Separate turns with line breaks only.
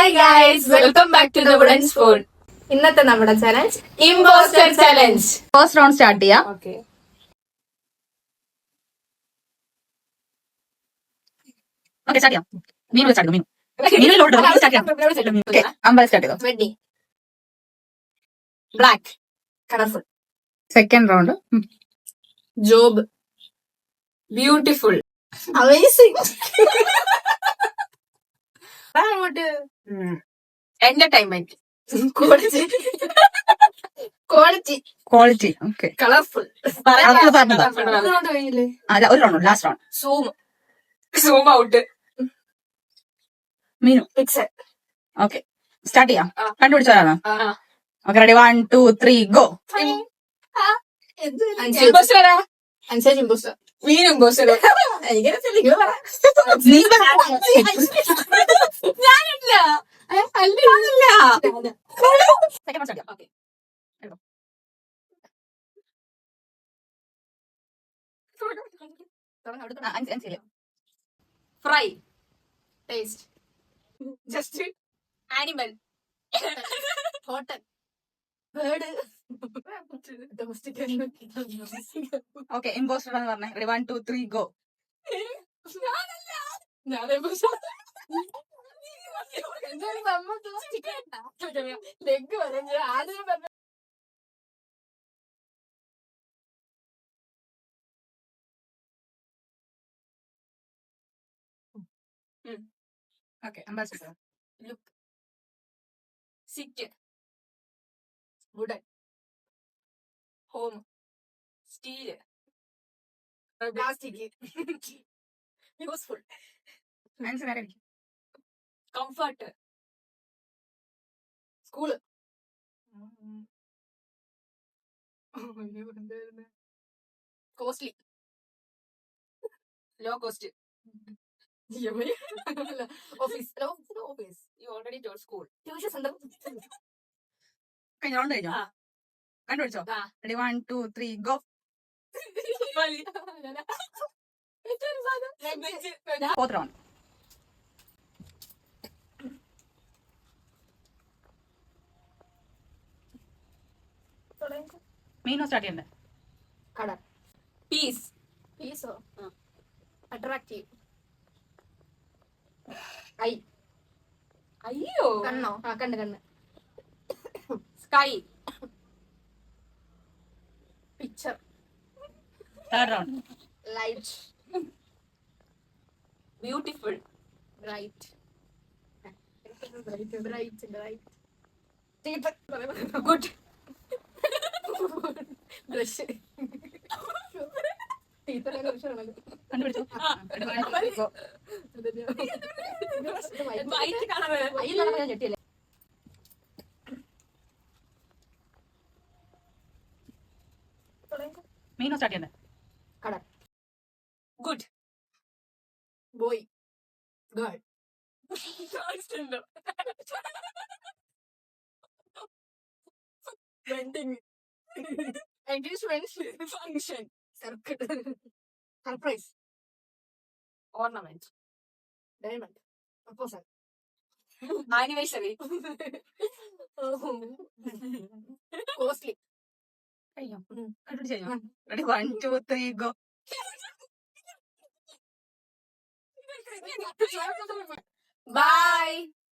Hi guys, welcome back to the wooden spoon. ഇന്നത്തെ നമ്മുടെ challenge impostor challenge.
First round start ചെയ്യാം.
Okay,
start ചെയ്യാം. Meenu start ചെയ്തു. അമ്പത് സ്റ്റാർട്ട് ചെയ്തു.
Ready, black, colourful.
Second round
job, beautiful, amazing. അങ്ങോട്ട് entertainment, quality, quality,
quality. Okay,
colourful.
ഒരു round last round.
Zoom, zoom out,
Meenu.
Pixel.
Okay, start ചെയ്യാം. കണ്ടുപിടിച്ചതാണ്. Okay, ready, 1 2 3 go.
Ansari impostor, മീൻ impostor. ഞാനില്ല, fry, taste, just, animal, hotel, bird, domestic.
Okay, impostor എന്ന് പറഞ്ഞേ. Ready, 1 2 3 go.
Leg വരെ ആദ്യം പറഞ്ഞ.
Okay, ambassador.
Look, sit, wooden, home, steel, plastic, useful,
answer ആരായിരിക്കും?
Comfort, school, costly, low cost, office, office. You already told school, tuition centre.
കഴിഞ്ഞ round കഴിഞ്ഞോ? കണ്ടുപിടിച്ചോ? Ready, 1 2 3 go. Fourth round. Meenu start ചെയ്യണ്ടേ?
Colour, piece, പീസോ, attractive, eye, അയ്യോ, കണ്ണോ, കണ്ണ്, കണ്ണ്, sky, picture,
third round.
Light, beautiful, bright, bright, bright, good, brush,
കണ്ടുപിടിച്ചോ? മീനു സ്റ്റാർട്ട് ചെയ്യണ്ടേ?
Colour, good, boy, girl, wedding, engagement, function, circle, surprise, ornament, diamond, proposal, anniversary, costly.
കഴിഞ്ഞോ? കണ്ടുപിടിച്ചോ? Ready, 1 2 3 go.
Bye.